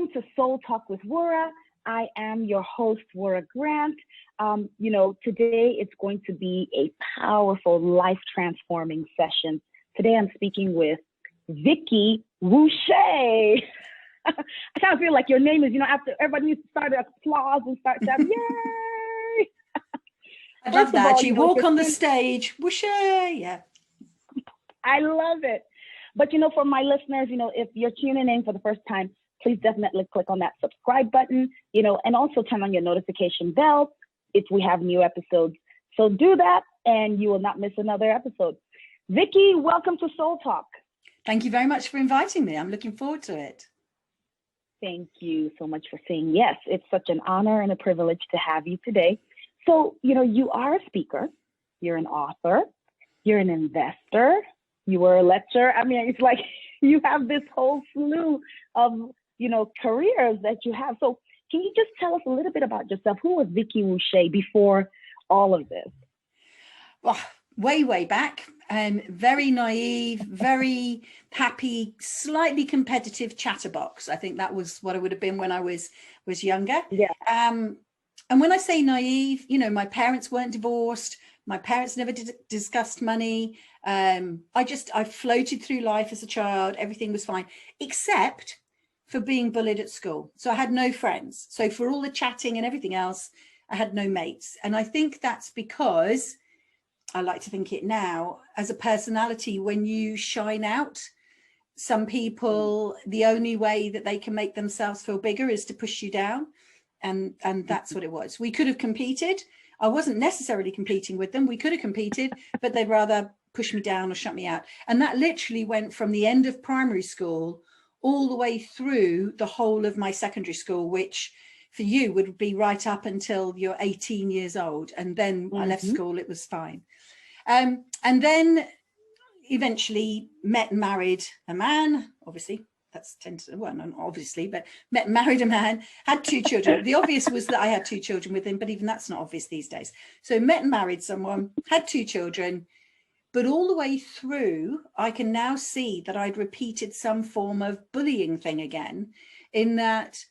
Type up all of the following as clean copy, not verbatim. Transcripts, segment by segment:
Welcome to Soul Talk with Wura. I am your host, Wura Grant. Today it's going to be a powerful, life-transforming session. Today I'm speaking with Vicki Wusche. I kind of feel like your name is, after everybody needs to start to applause and start shouting, yay! I love that. You walk on the stage, Wusche, yeah. I love it. But, for my listeners, if you're tuning in for the first time, please definitely click on that subscribe button, and also turn on your notification bell if we have new episodes. So do that and you will not miss another episode. Vicki, welcome to Soul Talk. Thank you very much for inviting me. I'm looking forward to it. Thank you so much for saying yes. It's such an honor and a privilege to have you today. So, you are a speaker, you're an author, you're an investor, you were a lecturer. I mean, it's like you have this whole slew of, careers that you have. So can you just tell us a little bit about yourself? Who was Vicki Wusche before all of this? Well, way back, very naive, very happy, slightly competitive chatterbox. I think that was what I would have been when I was younger. Yeah. And when I say naive, my parents weren't divorced. My parents never discussed money. I floated through life as a child. Everything was fine, except for being bullied at school. So I had no friends. So for all the chatting and everything else, I had no mates. And I think that's because, I like to think it now, as a personality, when you shine out, some people, the only way that they can make themselves feel bigger is to push you down. And that's what it was. We could have competed. I wasn't necessarily competing with them. We could have competed, but they'd rather push me down or shut me out. And that literally went from the end of primary school all the way through the whole of my secondary school, which for you would be right up until you're 18 years old. And then I left school, it was fine. And then eventually met and married a man, obviously. That's not obviously, but married a man, had 2 children. The obvious was that I had 2 children with him, but even that's not obvious these days. So met and married someone, had 2 children, but all the way through, I can now see that I'd repeated some form of bullying thing again, in that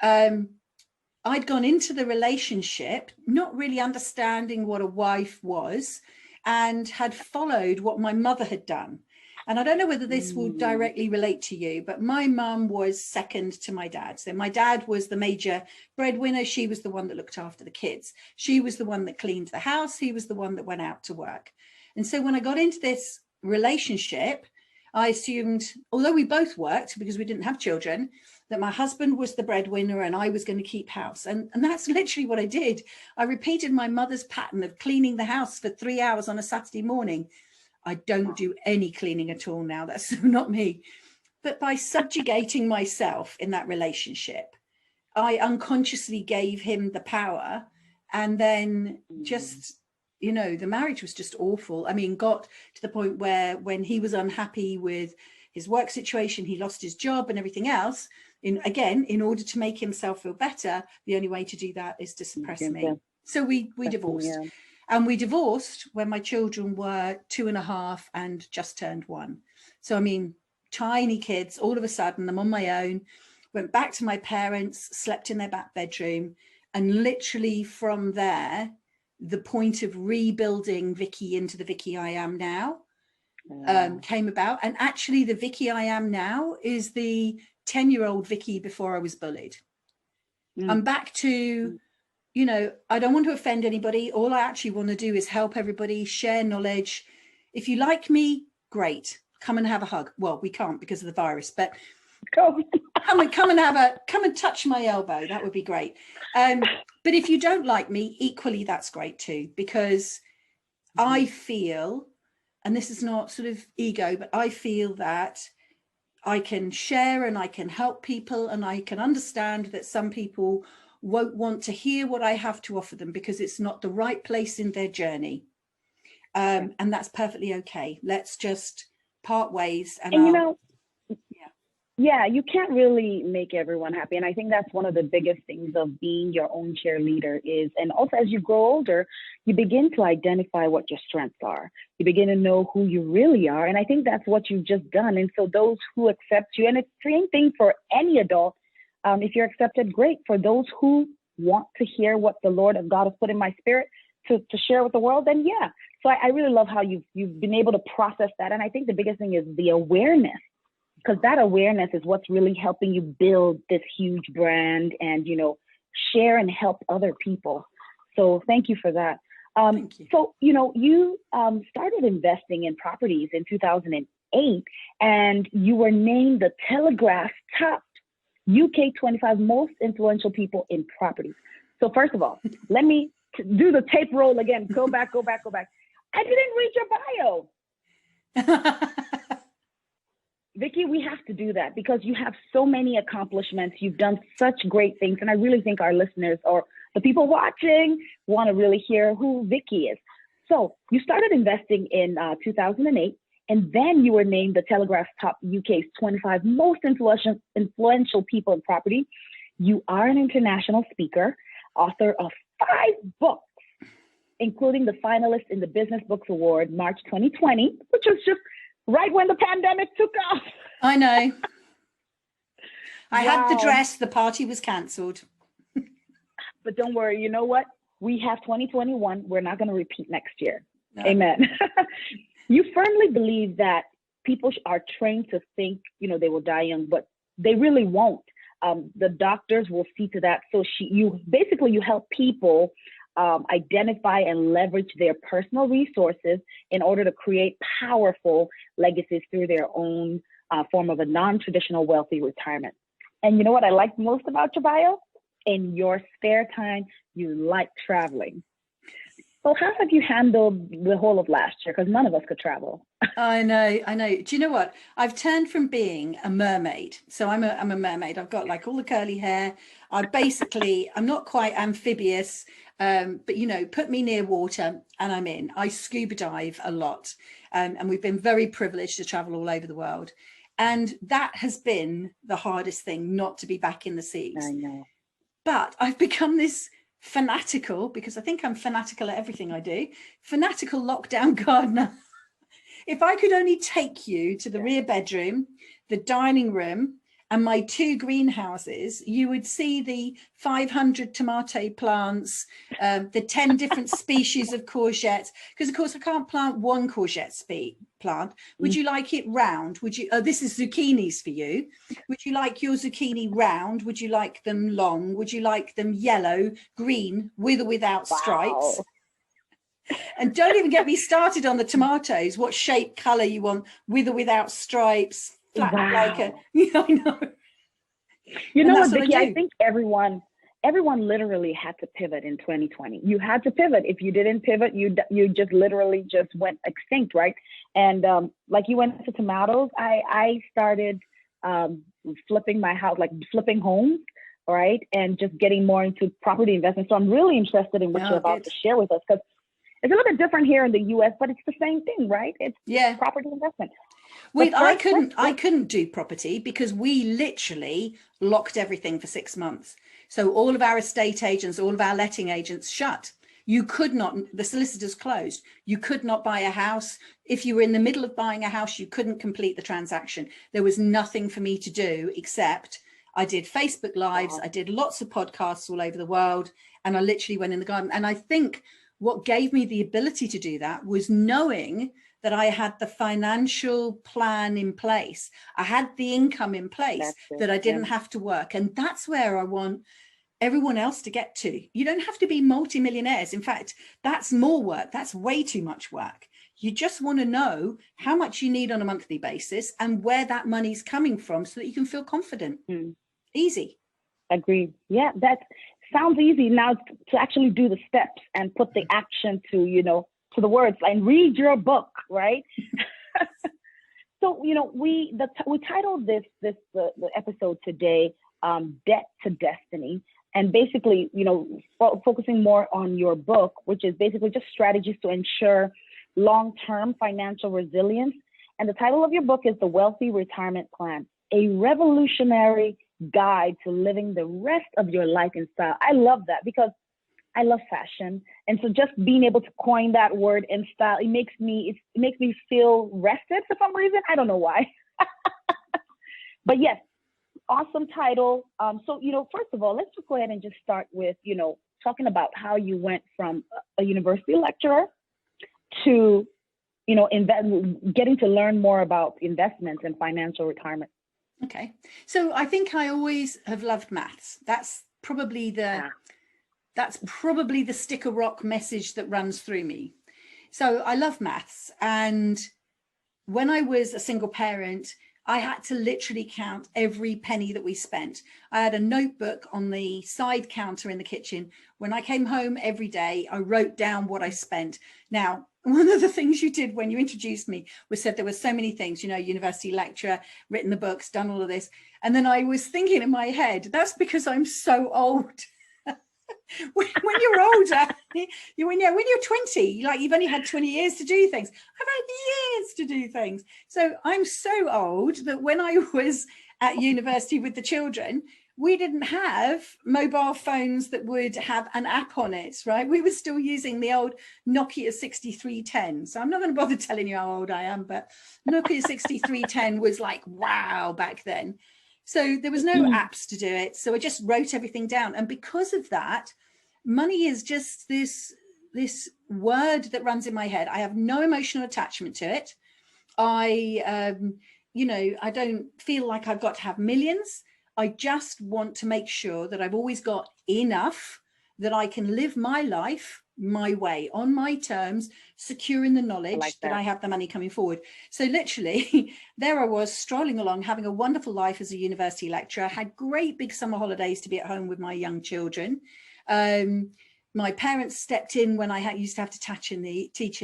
I'd gone into the relationship not really understanding what a wife was, and had followed what my mother had done. And I don't know whether this will directly relate to you, but my mum was second to my dad. So my dad was the major breadwinner. She was the one that looked after the kids. She was the one that cleaned the house. He was the one that went out to work. And so when I got into this relationship, I assumed, although we both worked because we didn't have children, that my husband was the breadwinner and I was going to keep house. And that's literally what I did. I repeated my mother's pattern of cleaning the house for 3 hours on a Saturday morning. I don't do any cleaning at all now. That's not me. But by subjugating myself in that relationship, I unconsciously gave him the power. And then just, the marriage was just awful. I mean, got to the point where when he was unhappy with his work situation, he lost his job and everything else. In order to make himself feel better, the only way to do that is to suppress me. So we divorced. Yeah. And we divorced when my children were 2.5 and just turned 1. So, I mean, tiny kids, all of a sudden, I'm on my own, went back to my parents, slept in their back bedroom. And literally from there, the point of rebuilding Vicki into the Vicki I am now came about. And actually, the Vicki I am now is the 10-year-old Vicki before I was bullied. I'm back to... I don't want to offend anybody. All I actually want to do is help everybody, share knowledge. If you like me, great. Come and have a hug. Well, we can't because of the virus, but come and touch my elbow. That would be great. But if you don't like me, equally, that's great too, because I feel, and this is not sort of ego, but I feel that I can share and I can help people, and I can understand that some people won't want to hear what I have to offer them because it's not the right place in their journey. And that's perfectly okay. Let's just part ways. And you can't really make everyone happy. And I think that's one of the biggest things of being your own cheerleader is, and also as you grow older, you begin to identify what your strengths are. You begin to know who you really are. And I think that's what you've just done. And so those who accept you, and it's the same thing for any adult, If you're accepted, great. For those who want to hear what the Lord of God has put in my spirit to share with the world, then yeah. So I really love how you've been able to process that. And I think the biggest thing is the awareness, because that awareness is what's really helping you build this huge brand and, share and help other people. So thank you for that. Thank you. So, you started investing in properties in 2008, and you were named the Telegraph top UK 25 most influential people in properties. So first of all, let me do the tape roll again. Go back. I didn't read your bio. Vicki, we have to do that because you have so many accomplishments. You've done such great things. And I really think our listeners or the people watching want to really hear who Vicki is. So you started investing in 2008, and then you were named the Telegraph top UK's 25 most influential people in property. You are an international speaker, author of 5 books, including the finalist in the Business Books Award, March 2020, which was just right when the pandemic took off. I know. I had the dress, the party was cancelled. But don't worry, you know what? We have 2021. We're not going to repeat next year. No. Amen. You firmly believe that people are trained to think, they will die young, but they really won't. The doctors will see to that. So you help people identify and leverage their personal resources in order to create powerful legacies through their own form of a non-traditional wealthy retirement. And you know what I like most about your bio? In your spare time, you like traveling. So how have you handled the whole of last year? Because none of us could travel. I know. Do you know what? I've turned from being a mermaid. So I'm a mermaid. I've got like all the curly hair. I'm not quite amphibious, but put me near water and I'm in. I scuba dive a lot. And we've been very privileged to travel all over the world. And that has been the hardest thing, not to be back in the seas. I know. But I've become this fanatical, because I think I'm fanatical at everything I do, fanatical lockdown gardener. If I could only take you to the rear bedroom, the dining room, and my 2 greenhouses, you would see the 500 tomato plants, the 10 different species of courgettes. Because of course I can't plant one courgette plant. Would you like it round? Would you? Oh, this is zucchinis for you. Would you like your zucchini round? Would you like them long? Would you like them yellow, green, with or without stripes? Wow. And don't even get me started on the tomatoes. What shape, color you want, with or without stripes? Flat, wow. Like a, I know. You know what, Vicki? I think everyone literally had to pivot in 2020. You had to pivot. If you didn't pivot, you just literally just went extinct, right? And like you went to tomatoes, I started flipping my house, like flipping homes, right? And just getting more into property investment. So I'm really interested in what you're about to share with us, because it's a little bit different here in the U.S., but it's the same thing, right? It's property investment. Wait, I couldn't do property because we literally locked everything for 6 months. So all of our estate agents, all of our letting agents shut. You could not, the solicitors closed. You could not buy a house. If you were in the middle of buying a house, you couldn't complete the transaction. There was nothing for me to do except I did Facebook Lives. I did lots of podcasts all over the world, and I literally went in the garden. And I think what gave me the ability to do that was knowing that I had the financial plan in place. I had the income in place, that I didn't have to work. And that's where I want everyone else to get to. You don't have to be multimillionaires. In fact, that's more work. That's way too much work. You just want to know how much you need on a monthly basis and where that money's coming from so that you can feel confident. Easy. Agreed. Yeah, that sounds easy. Now to actually do the steps and put the action to, to the words and read your book, right? So, we titled the episode today, Debt to Destiny. And basically, focusing more on your book, which is basically just strategies to ensure long-term financial resilience. And the title of your book is The Wealthy Retirement Plan, a revolutionary guide to living the rest of your life in style. I love that because I love fashion. And so just being able to coin that word in style, it makes me feel rested for some reason. I don't know why. But yes, awesome title. So, first of all, let's just go ahead and just start with, talking about how you went from a university lecturer to, getting to learn more about investments and financial retirement. Okay. So I think I always have loved maths. That's probably the sticker rock message that runs through me. So I love maths. And when I was a single parent, I had to literally count every penny that we spent. I had a notebook on the side counter in the kitchen. When I came home every day, I wrote down what I spent. Now, one of the things you did when you introduced me was said there were so many things, university lecturer, written the books, done all of this. And then I was thinking in my head, that's because I'm so old. When you're older, when you're 20, like you've only had 20 years to do things. I've had years to do things. So I'm so old that when I was at university with the children, we didn't have mobile phones that would have an app on it, right? We were still using the old Nokia 6310. So I'm not going to bother telling you how old I am, but Nokia 6310 was like, wow, back then. So there was no apps to do it. So I just wrote everything down. And because of that, money is just this word that runs in my head. I have no emotional attachment to it. I don't feel like I've got to have millions. I just want to make sure that I've always got enough that I can live my life my way, on my terms, secure in the knowledge that I have the money coming forward. So literally, there I was strolling along, having a wonderful life as a university lecturer, had great big summer holidays to be at home with my young children. My parents stepped in when I used to have to teach in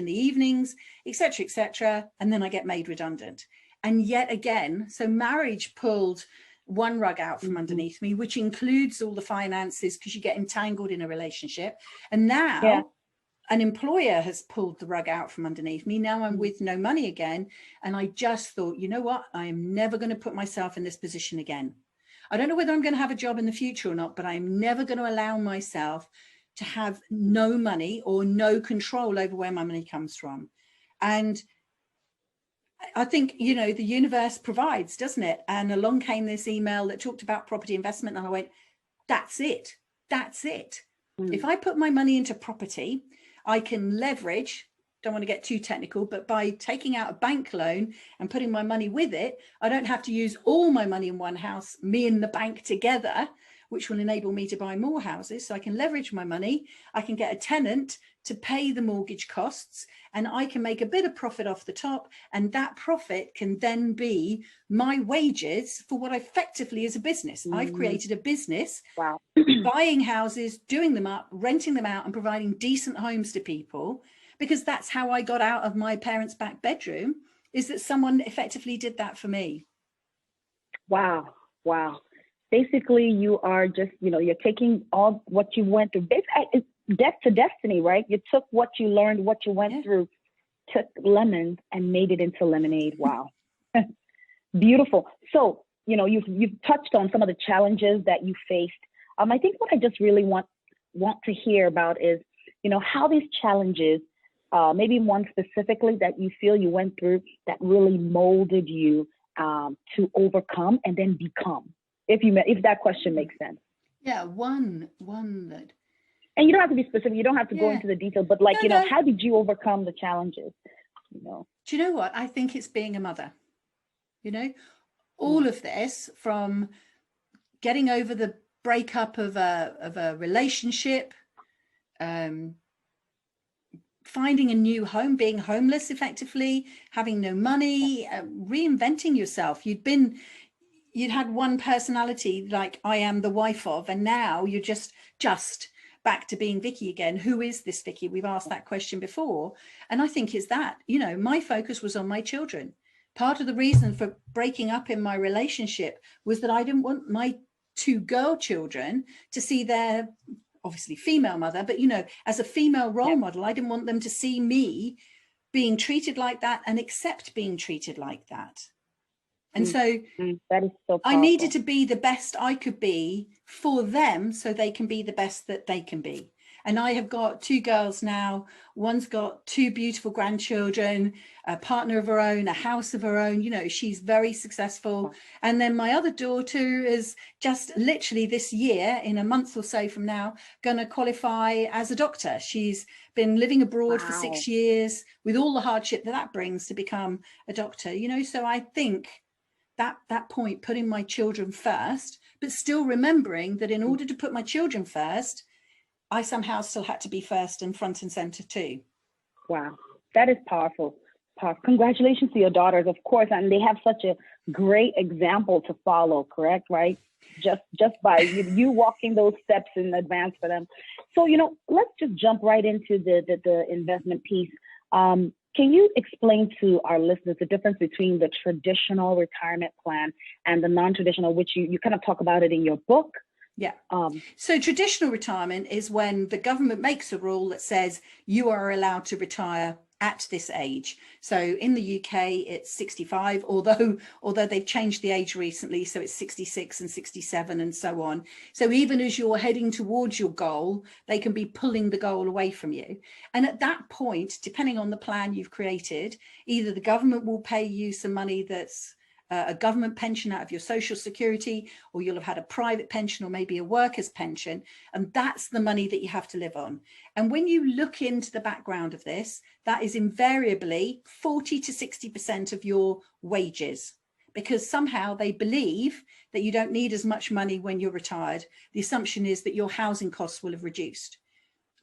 the evenings, etc., etc. And then I get made redundant. And yet again, so marriage pulled one rug out from underneath me, which includes all the finances, because you get entangled in a relationship. And now an employer has pulled the rug out from underneath me. Now I'm with no money again. And I just thought, you know what? I am never going to put myself in this position again. I don't know whether I'm going to have a job in the future or not, but I'm never going to allow myself to have no money or no control over where my money comes from. And I think, the universe provides, doesn't it? And along came this email that talked about property investment. And I went, that's it. That's it. If I put my money into property, I can leverage, don't want to get too technical, but by taking out a bank loan and putting my money with it, I don't have to use all my money in one house, me and the bank together, which will enable me to buy more houses. So I can leverage my money. I can get a tenant to pay the mortgage costs, and I can make a bit of profit off the top. And that profit can then be my wages for what effectively is a business. I've created a business, buying houses, doing them up, renting them out, and providing decent homes to people, because that's how I got out of my parents' back bedroom, is that someone effectively did that for me. Wow. Basically, you are just, you're taking all what you went through. It's death to destiny, right? You took what you learned, what you went through, took lemons and made it into lemonade. Wow. Beautiful. So, you've touched on some of the challenges that you faced. I think what I just really want to hear about is, how these challenges, maybe one specifically that you feel you went through that really molded you to overcome and then become. If that question makes sense. Yeah, one that. And you don't have to be specific. You don't have to go into the detail, but how did you overcome the challenges? Do you know what? I think it's being a mother. All of this, from getting over the breakup of a relationship, finding a new home, being homeless effectively, having no money, reinventing yourself. You'd had one personality, like I am the wife of, and now you're just back to being Vicki again. Who is this Vicki? We've asked that question before. And I think it's that, my focus was on my children. Part of the reason for breaking up in my relationship was that I didn't want my two girl children to see their, obviously female mother, but as a female role model, I didn't want them to see me being treated like that and accept being treated like that. And so that is so powerful. I needed to be the best I could be for them so they can be the best that they can be. And I have got 2 girls now. One's got 2 beautiful grandchildren, a partner of her own, a house of her own. You know, she's very successful. And then my other daughter is just literally this year, in a month or so from now, going to qualify as a doctor. She's been living abroad for 6 years with all the hardship that that brings to become a doctor, you know. So I think that point, putting my children first, but still remembering that in order to put my children first, I somehow still had to be first and front and center too. Wow, that is powerful. Congratulations to your daughters, of course, and they have such a great example to follow, correct? Right? Just by you walking those steps in advance for them. So, you know, let's just jump right into the investment piece. Can you explain to our listeners the difference between the traditional retirement plan and the non-traditional, which you kind of talk about it in your book? Yeah. So traditional retirement is when the government makes a rule that says you are allowed to retire at this age. So in the UK, it's 65, although they've changed the age recently. So it's 66 and 67 and so on. So even as you're heading towards your goal, they can be pulling the goal away from you. And at that point, depending on the plan you've created, either the government will pay you some money that's a government pension out of your social security, or you'll have had a private pension or maybe a worker's pension. And that's the money that you have to live on. And when you look into the background of this, that is invariably 40 to 60% of your wages, because somehow they believe that you don't need as much money when you're retired. The assumption is that your housing costs will have reduced.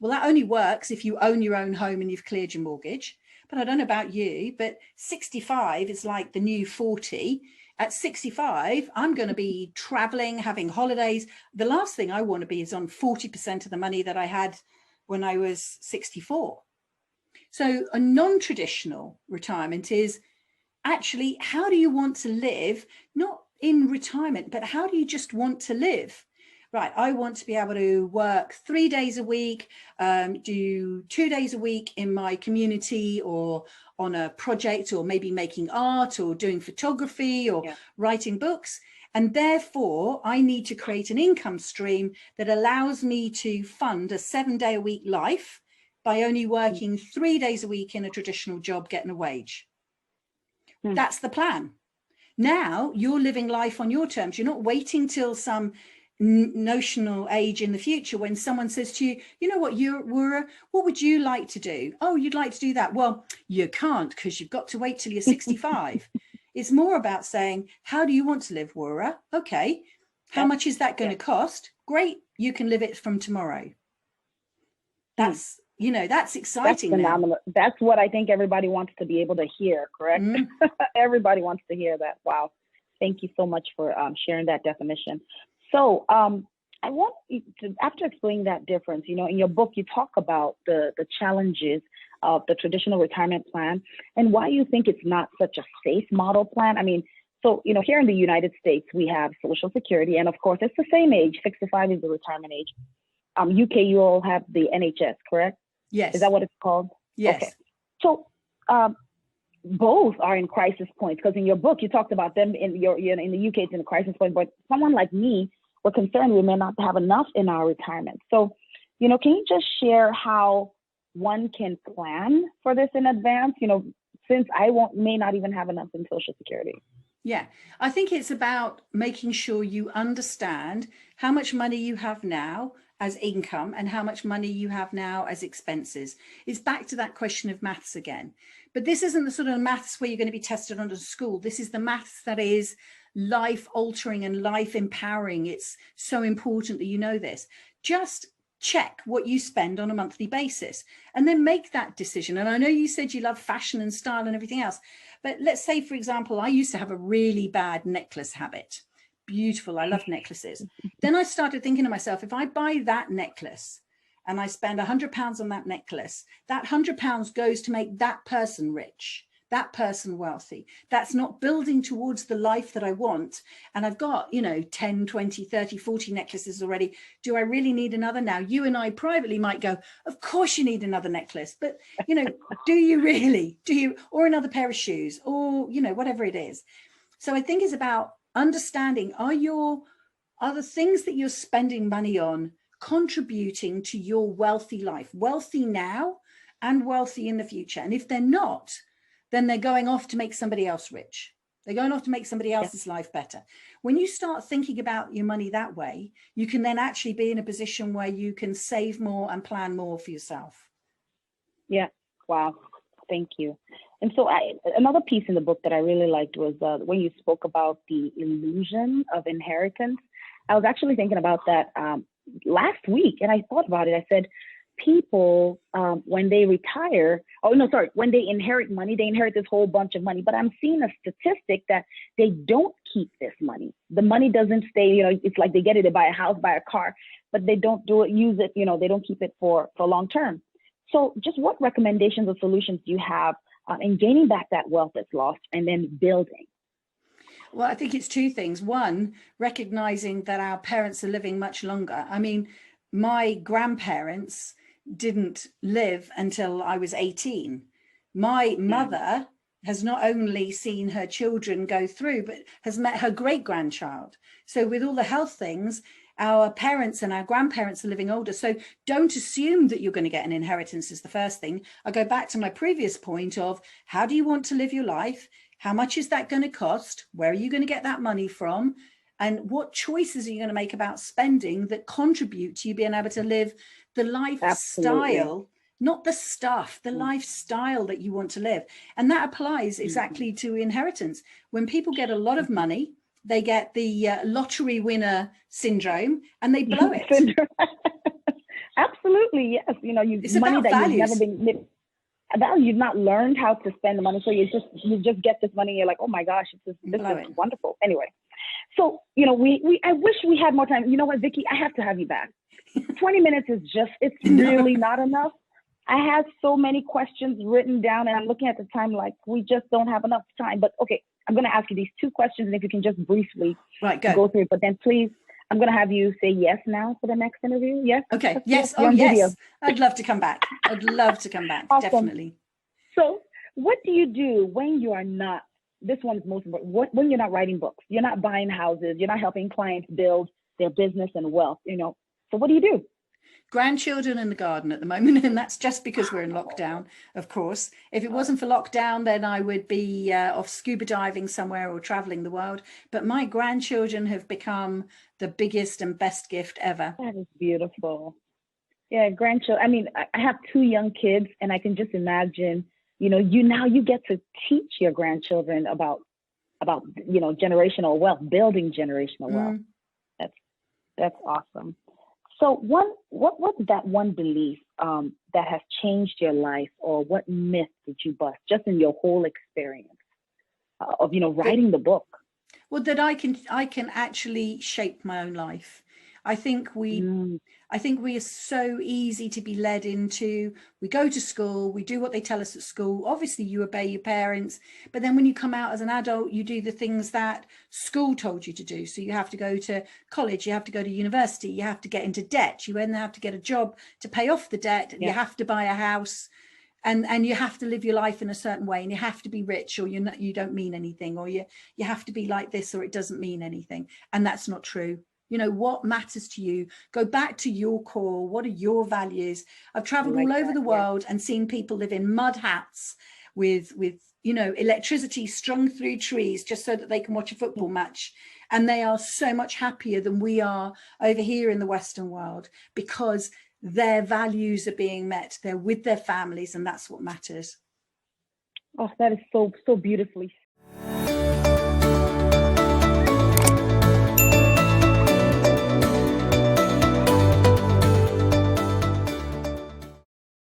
Well, that only works if you own your own home and you've cleared your mortgage. But I don't know about you, but 65 is like the new 40. At 65, I'm going to be traveling, having holidays. The last thing I want to be is on 40% of the money that I had when I was 64. So a non-traditional retirement is actually, how do you want to live? Not in retirement, but how do you just want to live? Right, I want to be able to work 3 days a week, do 2 days a week in my community or on a project, or maybe making art or doing photography or writing books. And therefore, I need to create an income stream that allows me to fund a 7-day-a-week life by only working 3 days a week in a traditional job, getting a wage. That's the plan. Now you're living life on your terms. You're not waiting till some notional age in the future when someone says to you, you know what, what would you like to do? Oh, you'd like to do that. Well, you can't, because you've got to wait till you're 65. It's more about saying, how do you want to live, Wura? Okay. How much is that going to cost? Great. You can live it from tomorrow. That's, you know, that's exciting. That's phenomenal. Now. That's what I think everybody wants to be able to hear, correct? Everybody wants to hear that. Wow. Thank you so much for sharing that definition. So I want you to, after explaining that difference, you know, in your book, you talk about the challenges of the traditional retirement plan and why you think it's not such a safe model plan. I mean, so, you know, here in the United States, we have Social Security, and of course, it's the same age, 65 is the retirement age. UK, you all have the NHS, correct? Yes. Is that what it's called? Yes. Okay. So both are in crisis points, because in your book, you talked about them in in the UK, it's in a crisis point, but someone like me, we're concerned we may not have enough in our retirement. So, you know, can you just share how one can plan for this in advance? You know, since I may not even have enough in Social Security. Yeah, I think it's about making sure you understand how much money you have now as income and how much money you have now as expenses. It's back to that question of maths again. But this isn't the sort of maths where you're going to be tested under school. This is the maths that is life altering and life empowering. It's so important that you know this. Just check what you spend on a monthly basis and then make that decision. And I know you said you love fashion and style and everything else, but let's say, for example, I used to have a really bad necklace habit. Beautiful. I love necklaces. Then I started thinking to myself, if I buy that necklace and I spend £100 on that necklace, that £100 goes to make that person rich, that person wealthy. That's not building towards the life that I want. And I've got, you know, 10, 20, 30, 40 necklaces already. Do I really need another? Now, you and I privately might go, of course you need another necklace, but, you know, do you really? Do you? Or another pair of shoes, or, you know, whatever it is. So I think it's about understanding, are the things that you're spending money on contributing to your wealthy life, wealthy now and wealthy in the future. And if they're not, then they're going off to make somebody else rich. They're going off to make somebody else's life better. When you start thinking about your money that way, you can then actually be in a position where you can save more and plan more for yourself. Yeah. Wow. Thank you. And so another piece in the book that I really liked was when you spoke about the illusion of inheritance. I was actually thinking about that last week, and I thought about it. I said, people, when they retire, when they inherit money, they inherit this whole bunch of money. But I'm seeing a statistic that they don't keep this money. The money doesn't stay, it's like they get it to buy a house, buy a car, but they don't use it, they don't keep it for long term. So just what recommendations or solutions do you have in gaining back that wealth that's lost and then building? Well, I think it's two things. One, recognizing that our parents are living much longer. I mean, my grandparents didn't live until I was 18. My mother has not only seen her children go through, but has met her great-grandchild. So with all the health things, our parents and our grandparents are living older. So don't assume that you're going to get an inheritance is the first thing. I go back to my previous point of how do you want to live your life? How much is that going to cost? Where are you going to get that money from? And what choices are you going to make about spending that contribute to you being able to live the lifestyle, not the stuff, the lifestyle that you want to live. And that applies exactly to inheritance. When people get a lot of money, they get the lottery winner syndrome and they blow it. Absolutely, yes. It's money about that values. You've never been you've not learned how to spend the money, so you just get this money and you're like, oh my gosh, this is wonderful. Anyway, so I wish we had more time. You know what, Vicki, I have to have you back. 20 minutes is it's really not enough. I have so many questions written down and I'm looking at the time like we just don't have enough time. But okay, I'm going to ask you these two questions and if you can just briefly go through it. But then please, I'm going to have you say yes now for the next interview. Yes? Okay. Yes. Oh, yes. Video. I'd love to come back. I'd love to come back. Awesome. Definitely. So what do you do when you are not, this one is most important, when you're not writing books, you're not buying houses, you're not helping clients build their business and wealth, So what do you do? Grandchildren in the garden at the moment, and that's just because we're in lockdown, of course. If it wasn't for lockdown, then I would be off scuba diving somewhere or traveling the world. But my grandchildren have become the biggest and best gift ever. That is beautiful. Yeah, grandchildren. I mean, I have two young kids, and I can just imagine, you get to teach your grandchildren about generational wealth, building generational wealth. That's awesome. So what's that one belief that has changed your life, or what myth did you bust just in your whole experience of writing the book? Well, that I can actually shape my own life. I think we are so easy to be led into, we go to school, we do what they tell us at school. Obviously you obey your parents, but then when you come out as an adult, you do the things that school told you to do. So you have to go to college, you have to go to university, you have to get into debt, you then have to get a job to pay off the debt, you have to buy a house. And you have to live your life in a certain way, and you have to be rich, or you don't mean anything, or you have to be like this, or it doesn't mean anything. And that's not true. What matters to you? Go back to your core. What are your values? I've traveled all over the world and seen people live in mud hats with electricity strung through trees just so that they can watch a football match. And they are so much happier than we are over here in the Western world because their values are being met. They're with their families, and that's what matters. Oh, that is so beautifully